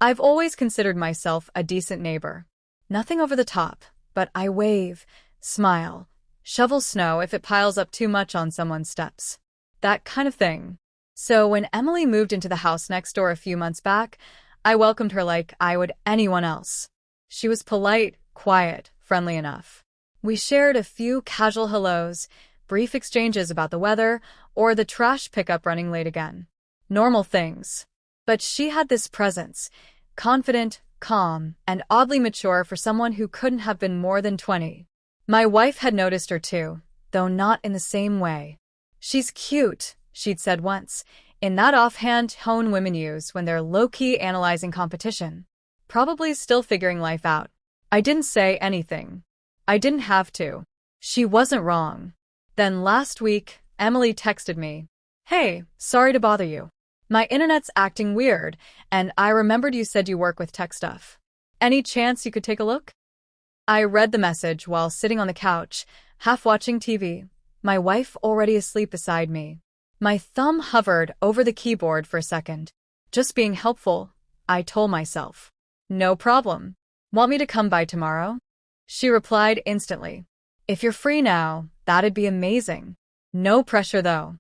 I've always considered myself a decent neighbor. Nothing over the top, but I wave, smile, shovel snow if it piles up too much on someone's steps. That kind of thing. So when Emily moved into the house next door a few months back, I welcomed her like I would anyone else. She was polite, quiet, friendly enough. We shared a few casual hellos, brief exchanges about the weather, or the trash pickup running late again. Normal things. But she had this presence, confident, calm, and oddly mature for someone who couldn't have been more than 20. My wife had noticed her too, though not in the same way. "She's cute," she'd said once, in that offhand tone women use when they're low-key analyzing competition. Probably still figuring life out. I didn't say anything. I didn't have to. She wasn't wrong. Then last week, Emily texted me, "Hey, sorry to bother you. My internet's acting weird, and I remembered you said you work with tech stuff. Any chance you could take a look?" I read the message while sitting on the couch, half watching TV, my wife already asleep beside me. My thumb hovered over the keyboard for a second. Just being helpful, I told myself. "No problem. Want me to come by tomorrow?" She replied instantly, "If you're free now, that'd be amazing. No pressure though."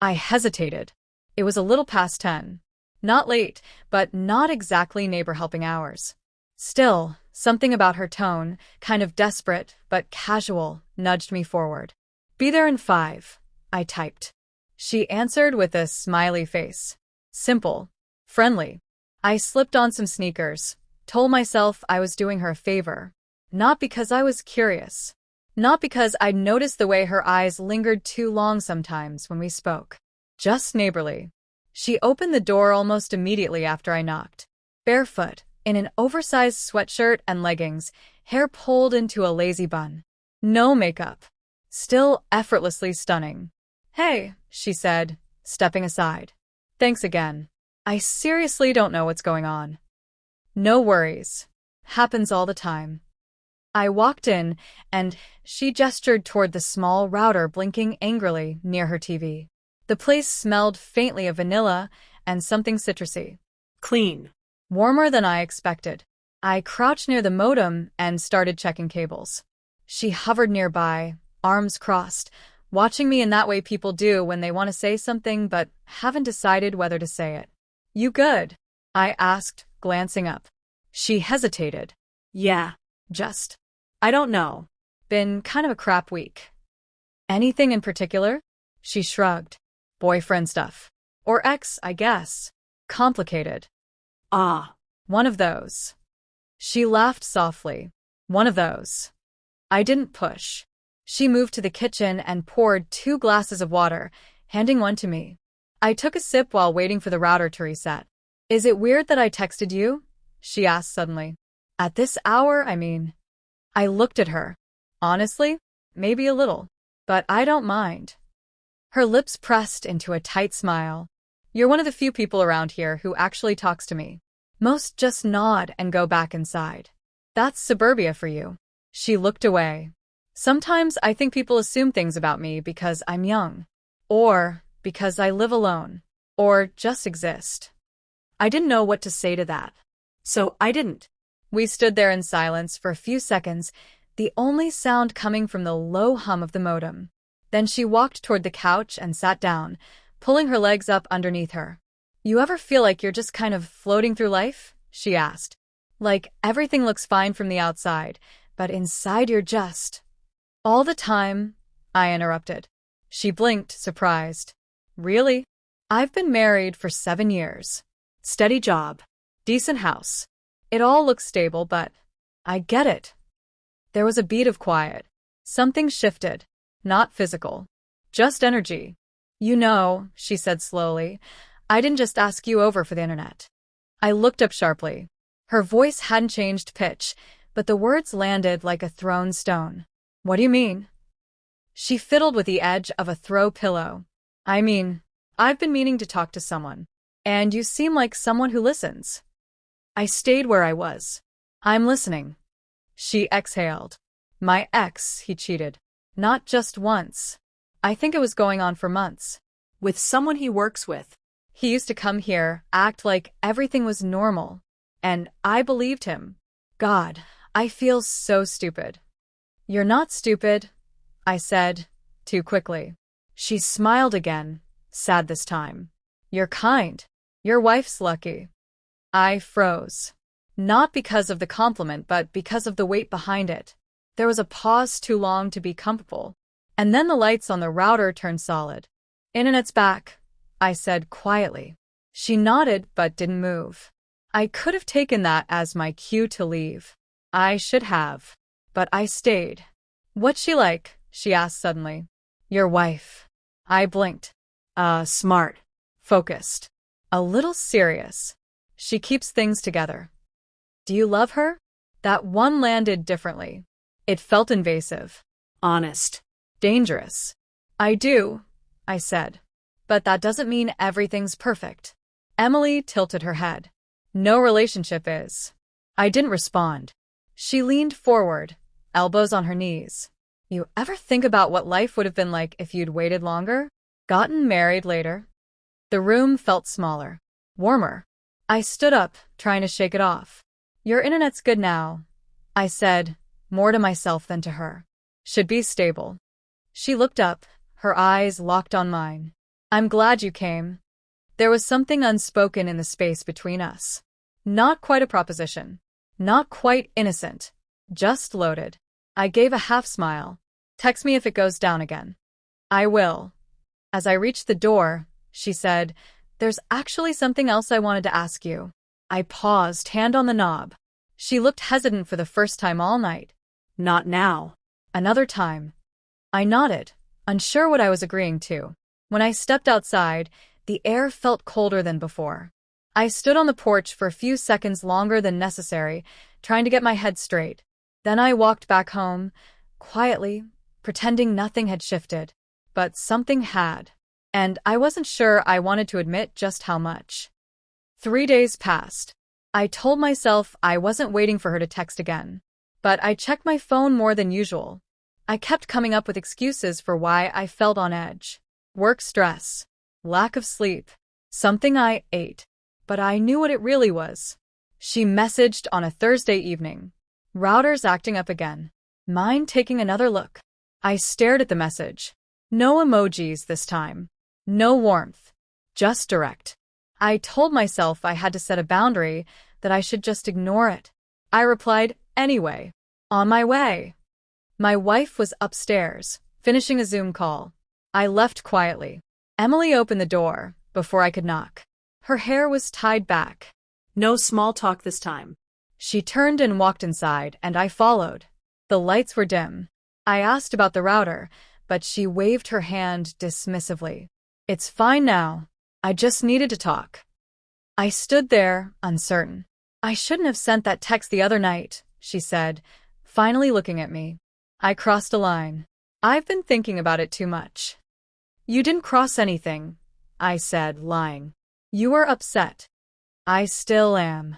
I hesitated. It was a little past 10. Not late, but not exactly neighbor helping hours. Still, something about her tone, kind of desperate but casual, nudged me forward. "Be there in 5, I typed. She answered with a smiley face. Simple. Friendly. I slipped on some sneakers, told myself I was doing her a favor. Not because I was curious. Not because I'd noticed the way her eyes lingered too long sometimes when we spoke. Just neighborly. She opened the door almost immediately after I knocked. Barefoot, in an oversized sweatshirt and leggings, hair pulled into a lazy bun. No makeup. Still effortlessly stunning. "Hey," she said, stepping aside. "Thanks again. I seriously don't know what's going on." "No worries. Happens all the time." I walked in, and she gestured toward the small router blinking angrily near her TV. The place smelled faintly of vanilla and something citrusy. Clean. Warmer than I expected. I crouched near the modem and started checking cables. She hovered nearby, arms crossed, watching me in that way people do when they want to say something but haven't decided whether to say it. "You good?" I asked, glancing up. She hesitated. "Yeah, just. I don't know. Been kind of a crap week." "Anything in particular?" She shrugged. "Boyfriend stuff. Or ex, I guess. Complicated." "Ah, one of those." She laughed softly. "One of those." I didn't push. She moved to the kitchen and poured 2 glasses of water, handing one to me. I took a sip while waiting for the router to reset. "Is it weird that I texted you?" she asked suddenly. "At this hour, I mean." I looked at her. Honestly, maybe a little. But I don't mind. Her lips pressed into a tight smile. "You're one of the few people around here who actually talks to me. Most just nod and go back inside. That's suburbia for you." She looked away. "Sometimes I think people assume things about me because I'm young. Or because I live alone. Or just exist." I didn't know what to say to that. So I didn't. We stood there in silence for a few seconds, the only sound coming from the low hum of the modem. Then she walked toward the couch and sat down, pulling her legs up underneath her. "You ever feel like you're just kind of floating through life?" she asked. "Like everything looks fine from the outside, but inside you're just—" "All the time," I interrupted. She blinked, surprised. "Really? I've been married for 7 years. Steady job. Decent house. It all looks stable, but I get it." There was a beat of quiet. Something shifted. Not physical. Just energy. "You know," she said slowly, "I didn't just ask you over for the internet." I looked up sharply. Her voice hadn't changed pitch, but the words landed like a thrown stone. "What do you mean?" She fiddled with the edge of a throw pillow. "I mean, I've been meaning to talk to someone. And you seem like someone who listens." I stayed where I was. "I'm listening." She exhaled. "My ex, he cheated. Not just once. I think it was going on for months. With someone he works with. He used to come here, act like everything was normal. And I believed him. God, I feel so stupid. You're not stupid, I said, too quickly. She smiled again, sad this time. You're kind. Your wife's lucky. I froze. Not because of the compliment, but because of the weight behind it. There was a pause too long to be comfortable. And then the lights on the router turned solid. Internet's back, I said quietly. She nodded but didn't move. I could have taken that as my cue to leave. I should have. But I stayed. What's she like? She asked suddenly. Your wife. I blinked. Smart. Focused. A little serious. She keeps things together. Do you love her? That one landed differently. It felt invasive. Honest. Dangerous. I do, I said. But that doesn't mean everything's perfect. Emily tilted her head. No relationship is. I didn't respond. She leaned forward, elbows on her knees. You ever think about what life would have been like if you'd waited longer? Gotten married later? The room felt smaller, warmer. I stood up, trying to shake it off. Your internet's good now, I said, more to myself than to her. Should be stable. She looked up, her eyes locked on mine. I'm glad you came. There was something unspoken in the space between us. Not quite a proposition. Not quite innocent. Just loaded. I gave a half smile. Text me if it goes down again. I will. As I reached the door, she said, There's actually something else I wanted to ask you. I paused, hand on the knob. She looked hesitant for the first time all night. Not now. Another time. I nodded, unsure what I was agreeing to. When I stepped outside, the air felt colder than before. I stood on the porch for a few seconds longer than necessary, trying to get my head straight. Then I walked back home, quietly, pretending nothing had shifted. But something had. And I wasn't sure I wanted to admit just how much. 3 days passed. I told myself I wasn't waiting for her to text again. But I checked my phone more than usual. I kept coming up with excuses for why I felt on edge. Work stress. Lack of sleep. Something I ate. But I knew what it really was. She messaged on a Thursday evening. Router's acting up again. Mine taking another look. I stared at the message. No emojis this time. No warmth. Just direct. I told myself I had to set a boundary, that I should just ignore it. I replied, anyway. On my way. My wife was upstairs, finishing a Zoom call. I left quietly. Emily opened the door, before I could knock. Her hair was tied back. No small talk this time. She turned and walked inside, and I followed. The lights were dim. I asked about the router, but she waved her hand dismissively. It's fine now. I just needed to talk. I stood there, uncertain. I shouldn't have sent that text the other night, she said, finally looking at me. I crossed a line. I've been thinking about it too much. You didn't cross anything, I said, lying. You were upset. I still am.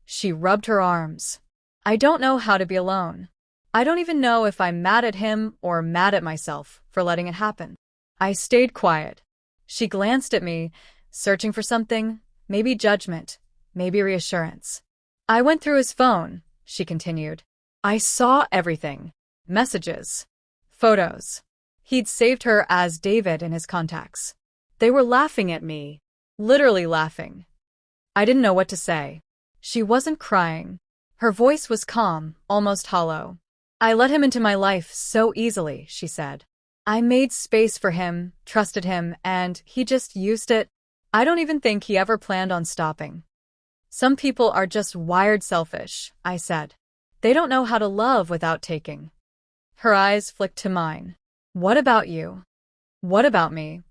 She rubbed her arms. I don't know how to be alone. I don't even know if I'm mad at him or mad at myself for letting it happen. I stayed quiet. She glanced at me, searching for something, maybe judgment, maybe reassurance. I went through his phone, she continued. I saw everything. Messages. Photos. He'd saved her as David in his contacts. They were laughing at me. Literally laughing. I didn't know what to say. She wasn't crying. Her voice was calm, almost hollow. I let him into my life so easily, she said. I made space for him, trusted him, and he just used it. I don't even think he ever planned on stopping. Some people are just wired selfish, I said. They don't know how to love without taking. Her eyes flicked to mine. What about you? What about me?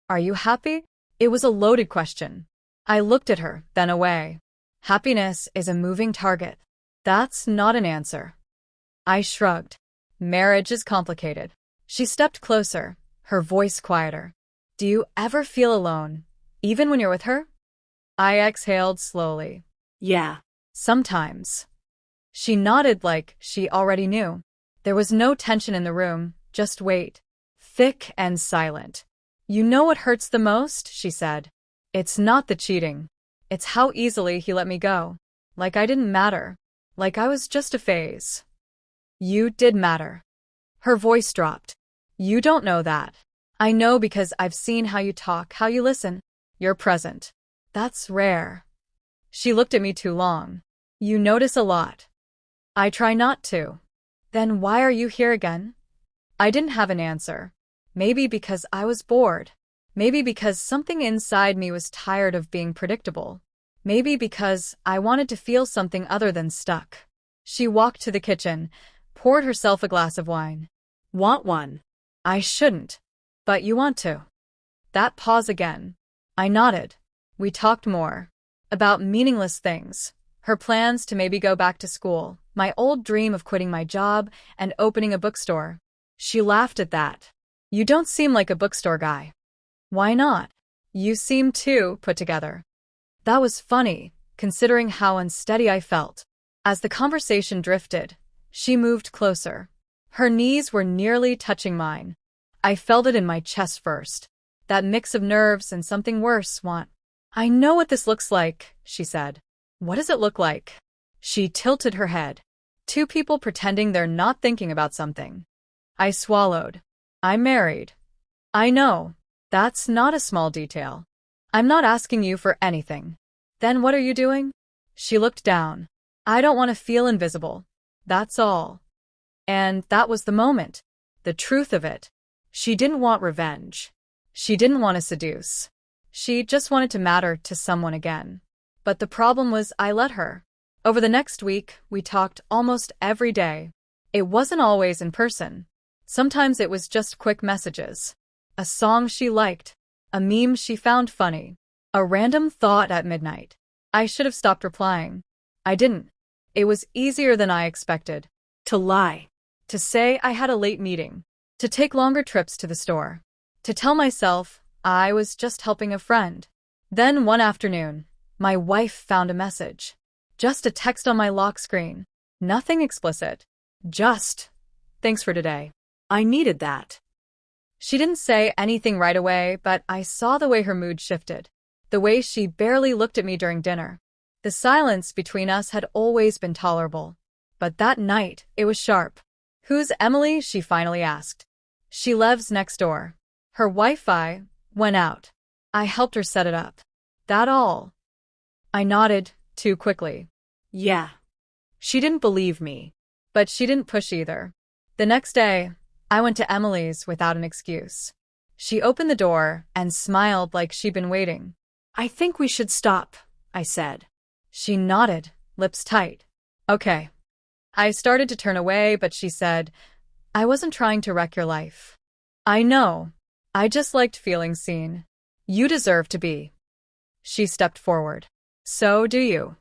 Are you happy? It was a loaded question. I looked at her, then away. Happiness is a moving target. That's not an answer. I shrugged. Marriage is complicated. She stepped closer, her voice quieter. Do you ever feel alone, even when you're with her? I exhaled slowly. Yeah. Sometimes. She nodded like she already knew. There was no tension in the room, just weight. Thick and silent. You know what hurts the most? She said. It's not the cheating. It's how easily he let me go. Like I didn't matter. Like I was just a phase. You did matter. Her voice dropped. You don't know that. I know because I've seen how you talk, how you listen. You're present. That's rare. She looked at me too long. You notice a lot. I try not to. Then why are you here again? I didn't have an answer. Maybe because I was bored. Maybe because something inside me was tired of being predictable. Maybe because I wanted to feel something other than stuck. She walked to the kitchen, poured herself a glass of wine. Want one? I shouldn't. But you want to. That pause again. I nodded. We talked more. About meaningless things. Her plans to maybe go back to school. My old dream of quitting my job and opening a bookstore. She laughed at that. You don't seem like a bookstore guy. Why not? You seem too put together. That was funny, considering how unsteady I felt. As the conversation drifted, she moved closer. Her knees were nearly touching mine. I felt it in my chest first. That mix of nerves and something worse. I know what this looks like, she said. What does it look like? She tilted her head. Two people pretending they're not thinking about something. I swallowed. I'm married. I know. That's not a small detail. I'm not asking you for anything. Then what are you doing? She looked down. I don't want to feel invisible. That's all. And that was the moment. The truth of it. She didn't want revenge. She didn't want to seduce. She just wanted to matter to someone again. But the problem was I let her. Over the next week, we talked almost every day. It wasn't always in person. Sometimes it was just quick messages. A song she liked. A meme she found funny. A random thought at midnight. I should have stopped replying. I didn't. It was easier than I expected. To lie. To say I had a late meeting. To take longer trips to the store. To tell myself I was just helping a friend. Then one afternoon, my wife found a message. Just a text on my lock screen. Nothing explicit. Just, thanks for today. I needed that. She didn't say anything right away, but I saw the way her mood shifted. The way she barely looked at me during dinner. The silence between us had always been tolerable. But that night, it was sharp. Who's Emily? She finally asked. She lives next door. Her Wi-Fi went out. I helped her set it up. That all? I nodded, too quickly. Yeah. She didn't believe me. But she didn't push either. The next day, I went to Emily's without an excuse. She opened the door and smiled like she'd been waiting. I think we should stop, I said. She nodded, lips tight. Okay. I started to turn away, but she said, I wasn't trying to wreck your life. I know. I just liked feeling seen. You deserve to be. She stepped forward. So do you.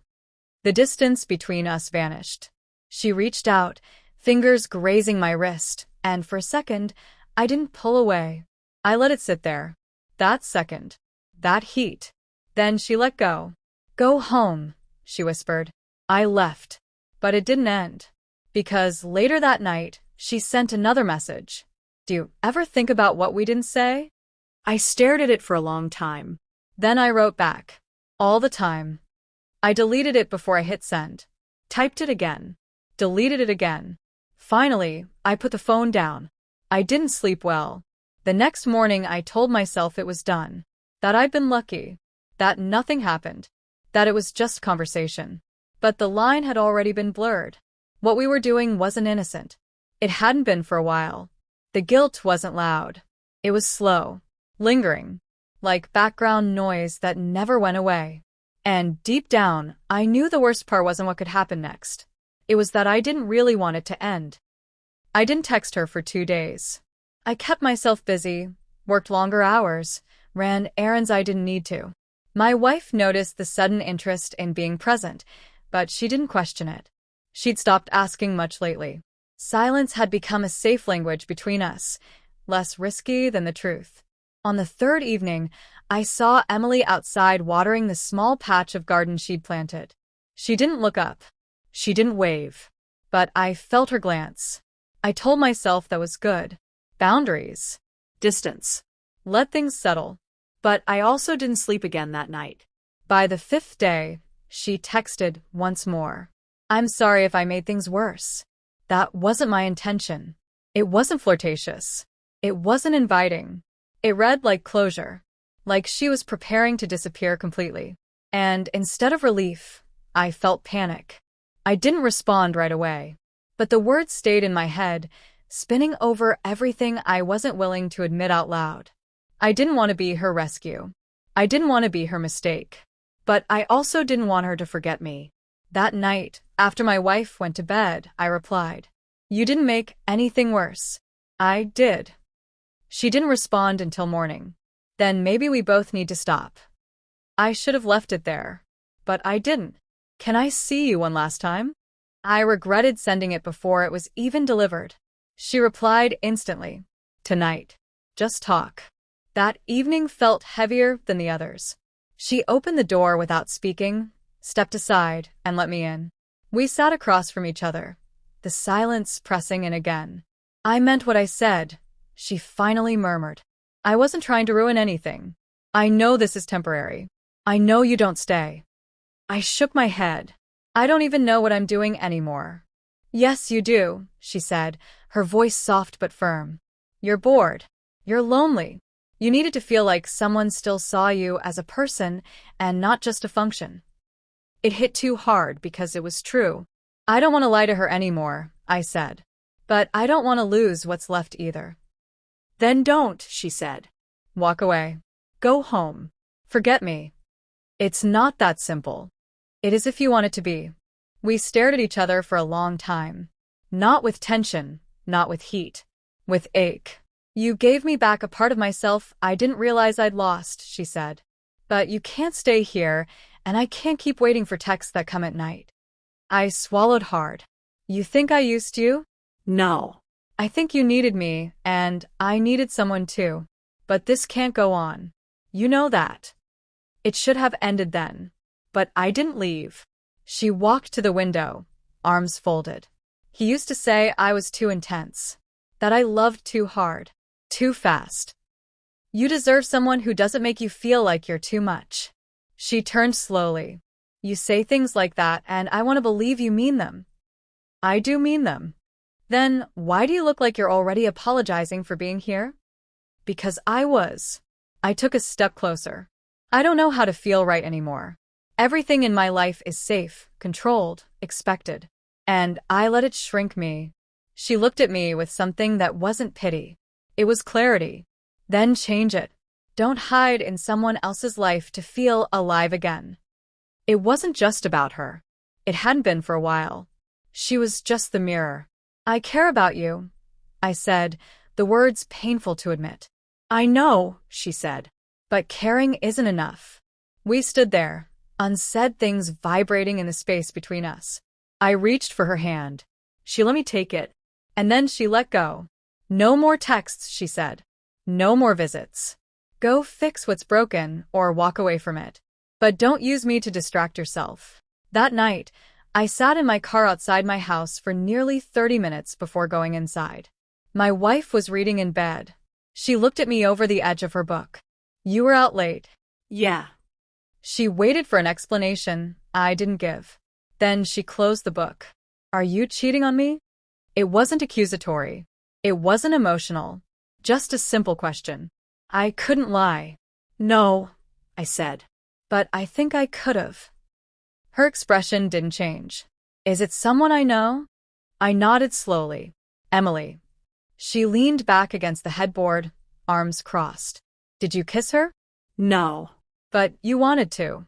The distance between us vanished. She reached out, fingers grazing my wrist, and for a second, I didn't pull away. I let it sit there. That second. That heat. Then she let go. Go home, she whispered. I left. But it didn't end. Because later that night, she sent another message. Do you ever think about what we didn't say? I stared at it for a long time. Then I wrote back. All the time. I deleted it before I hit send. Typed it again. Deleted it again. Finally, I put the phone down. I didn't sleep well. The next morning I told myself it was done. That I'd been lucky. That nothing happened. That it was just conversation. But the line had already been blurred. What we were doing wasn't innocent. It hadn't been for a while. The guilt wasn't loud. It was slow. Lingering. Like background noise that never went away. And deep down, I knew the worst part wasn't what could happen next. It was that I didn't really want it to end. I didn't text her for 2 days. I kept myself busy, worked longer hours, ran errands I didn't need to. My wife noticed the sudden interest in being present, but she didn't question it. She'd stopped asking much lately. Silence had become a safe language between us, less risky than the truth. On the third evening, I saw Emily outside watering the small patch of garden she'd planted. She didn't look up. She didn't wave. But I felt her glance. I told myself that was good. Boundaries. Distance. Let things settle. But I also didn't sleep again that night. By the 5th day, She texted once more. I'm sorry if I made things worse. That wasn't my intention. It wasn't flirtatious. It wasn't inviting. It read like closure, like she was preparing to disappear completely. And instead of relief, I felt panic. I didn't respond right away, but the words stayed in my head, spinning over everything I wasn't willing to admit out loud. I didn't want to be her rescue. I didn't want to be her mistake. But I also didn't want her to forget me. That night, after my wife went to bed, I replied, "You didn't make anything worse." I did. She didn't respond until morning. Then maybe we both need to stop. I should have left it there. But I didn't. Can I see you one last time? I regretted sending it before it was even delivered. She replied instantly. Tonight. Just talk. That evening felt heavier than the others. She opened the door without speaking, stepped aside, and let me in. We sat across from each other, the silence pressing in again. I meant what I said, she finally murmured. I wasn't trying to ruin anything. I know this is temporary. I know you don't stay. I shook my head. I don't even know what I'm doing anymore. Yes, you do, she said, her voice soft but firm. You're bored. You're lonely. You needed to feel like someone still saw you as a person and not just a function. It hit too hard because it was true. I don't want to lie to her anymore, I said. But I don't want to lose what's left either. Then don't, she said. Walk away. Go home. Forget me. It's not that simple. It is if you want it to be. We stared at each other for a long time. Not with tension, not with heat. With ache. You gave me back a part of myself I didn't realize I'd lost, she said. But you can't stay here, and I can't keep waiting for texts that come at night. I swallowed hard. You think I used you? No. I think you needed me, and I needed someone too. But this can't go on. You know that. It should have ended then. But I didn't leave. She walked to the window, arms folded. He used to say I was too intense. That I loved too hard. Too fast. You deserve someone who doesn't make you feel like you're too much. She turned slowly. You say things like that, and I want to believe you mean them. I do mean them. Then why do you look like you're already apologizing for being here? Because I was. I took a step closer. I don't know how to feel right anymore. Everything in my life is safe, controlled, expected. And I let it shrink me. She looked at me with something that wasn't pity. It was clarity. Then change it. Don't hide in someone else's life to feel alive again. It wasn't just about her. It hadn't been for a while. She was just the mirror. I care about you, I said, the words painful to admit. I know, she said. But caring isn't enough. We stood there, unsaid things vibrating in the space between us. I reached for her hand. She let me take it. And then she let go. No more texts, she said. No more visits. Go fix what's broken or walk away from it. But don't use me to distract yourself. That night, I sat in my car outside my house for nearly 30 minutes before going inside. My wife was reading in bed. She looked at me over the edge of her book. You were out late. Yeah. She waited for an explanation I didn't give. Then she closed the book. Are you cheating on me? It wasn't accusatory. It wasn't emotional. Just a simple question. I couldn't lie. No, I said. But I think I could have. Her expression didn't change. Is it someone I know? I nodded slowly. Emily. She leaned back against the headboard, arms crossed. Did you kiss her? No. But you wanted to.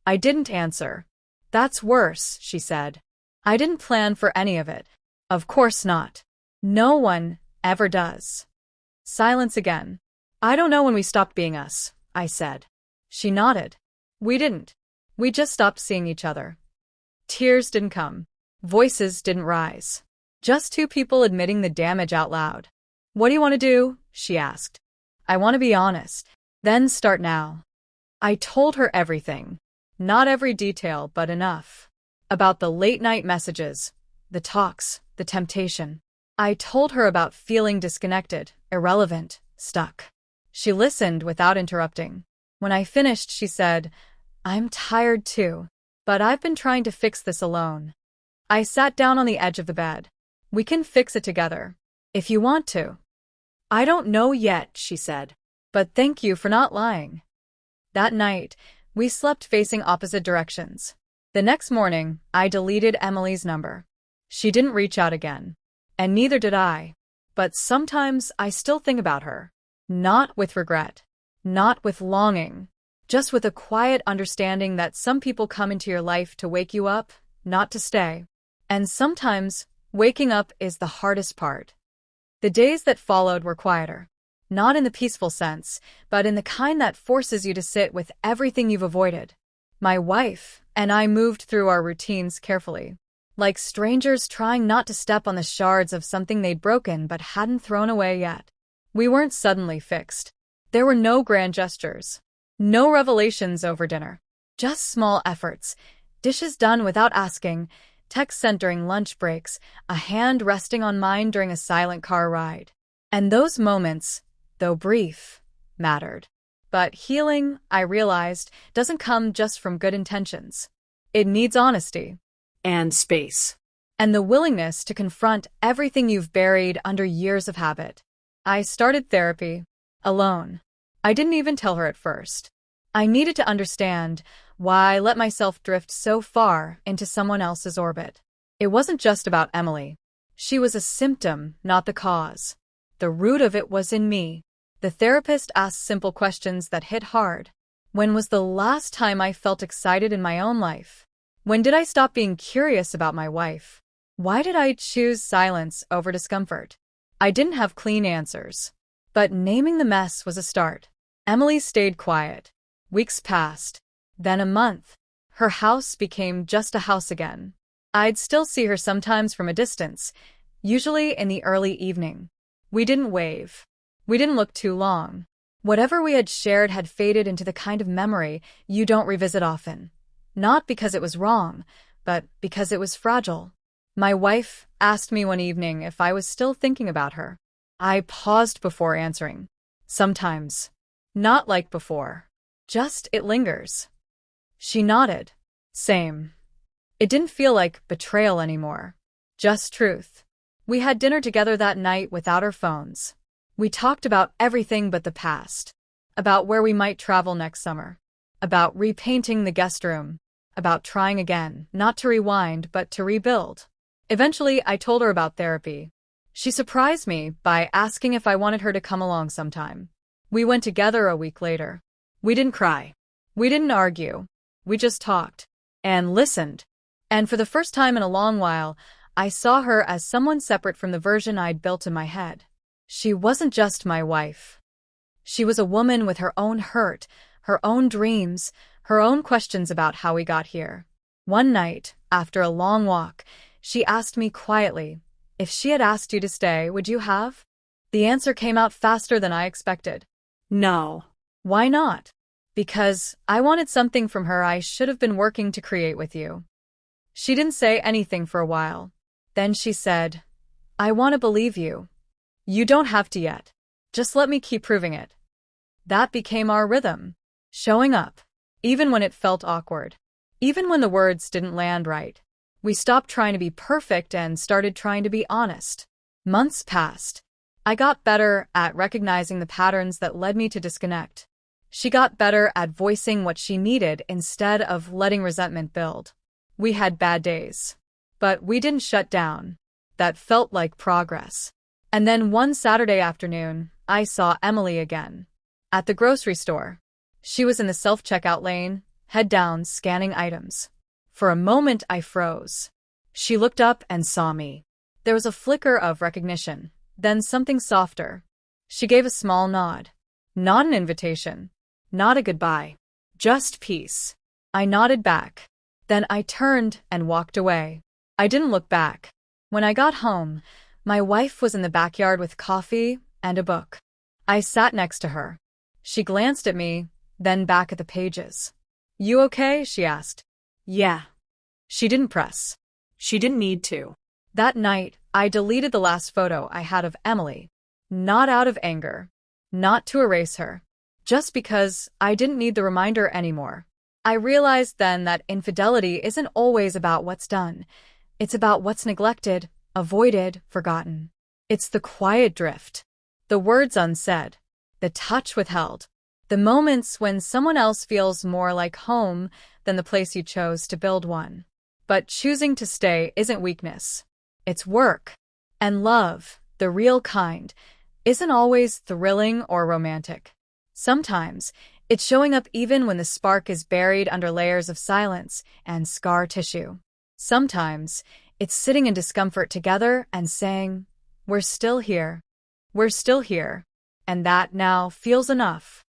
I didn't answer. That's worse, she said. I didn't plan for any of it. Of course not. No one ever does. Silence again. I don't know when we stopped being us, I said. She nodded. We didn't. We just stopped seeing each other. Tears didn't come. Voices didn't rise. Just two people admitting the damage out loud. What do you want to do? She asked. I want to be honest. Then start now. I told her everything. Not every detail, but enough. About the late-night messages, the talks, the temptation. I told her about feeling disconnected, irrelevant, stuck. She listened without interrupting. When I finished, she said, I'm tired too. But I've been trying to fix this alone. I sat down on the edge of the bed. We can fix it together, if you want to. I don't know yet, she said. But thank you for not lying. That night, we slept facing opposite directions. The next morning, I deleted Emily's number. She didn't reach out again. And neither did I. But sometimes I still think about her. Not with regret. Not with longing. Just with a quiet understanding that some people come into your life to wake you up, not to stay. And sometimes, waking up is the hardest part. The days that followed were quieter. Not in the peaceful sense, but in the kind that forces you to sit with everything you've avoided. My wife and I moved through our routines carefully, like strangers trying not to step on the shards of something they'd broken but hadn't thrown away yet. We weren't suddenly fixed. There were no grand gestures, no revelations over dinner, just small efforts, dishes done without asking, text sent during lunch breaks, a hand resting on mine during a silent car ride. And those moments, though brief, mattered. But healing, I realized, doesn't come just from good intentions. It needs honesty. And space. And the willingness to confront everything you've buried under years of habit. I started therapy, alone. I didn't even tell her at first. I needed to understand why I let myself drift so far into someone else's orbit. It wasn't just about Emily. She was a symptom, not the cause. The root of it was in me. The therapist asked simple questions that hit hard. When was the last time I felt excited in my own life? When did I stop being curious about my wife? Why did I choose silence over discomfort? I didn't have clean answers. But naming the mess was a start. Emily stayed quiet. Weeks passed. Then a month. Her house became just a house again. I'd still see her sometimes from a distance, usually in the early evening. We didn't wave. We didn't look too long. Whatever we had shared had faded into the kind of memory you don't revisit often. Not because it was wrong, but because it was fragile. My wife asked me one evening if I was still thinking about her. I paused before answering. Sometimes. Not like before. Just it lingers. She nodded. Same. It didn't feel like betrayal anymore. Just truth. We had dinner together that night without our phones. We talked about everything but the past. About where we might travel next summer. About repainting the guest room. About trying again, not to rewind, but to rebuild. Eventually, I told her about therapy. She surprised me by asking if I wanted her to come along sometime. We went together a week later. We didn't cry. We didn't argue. We just talked. And listened. And for the first time in a long while, I saw her as someone separate from the version I'd built in my head. She wasn't just my wife. She was a woman with her own hurt, her own dreams, her own questions about how we got here. One night, after a long walk, she asked me quietly, if she had asked you to stay, would you have? The answer came out faster than I expected. No. Why not? Because I wanted something from her I should have been working to create with you. She didn't say anything for a while. Then she said, I want to believe you. You don't have to yet. Just let me keep proving it. That became our rhythm. Showing up. Even when it felt awkward. Even when the words didn't land right. We stopped trying to be perfect and started trying to be honest. Months passed. I got better at recognizing the patterns that led me to disconnect. She got better at voicing what she needed instead of letting resentment build. We had bad days. But we didn't shut down. That felt like progress. And then one Saturday afternoon, I saw Emily again. At the grocery store. She was in the self-checkout lane, head down, scanning items. For a moment, I froze. She looked up and saw me. There was a flicker of recognition, then something softer. She gave a small nod. Not an invitation. Not a goodbye. Just peace. I nodded back. Then I turned and walked away. I didn't look back. When I got home, my wife was in the backyard with coffee and a book. I sat next to her. She glanced at me, then back at the pages. You okay? She asked. Yeah. She didn't press. She didn't need to. That night, I deleted the last photo I had of Emily. Not out of anger. Not to erase her. Just because I didn't need the reminder anymore. I realized then that infidelity isn't always about what's done. It's about what's neglected, avoided, forgotten. It's the quiet drift, the words unsaid, the touch withheld, the moments when someone else feels more like home than the place you chose to build one. But choosing to stay isn't weakness. It's work. And love, the real kind, isn't always thrilling or romantic. Sometimes, it's showing up even when the spark is buried under layers of silence and scar tissue. Sometimes, it's sitting in discomfort together and saying, "We're still here. We're still here." And that now feels enough.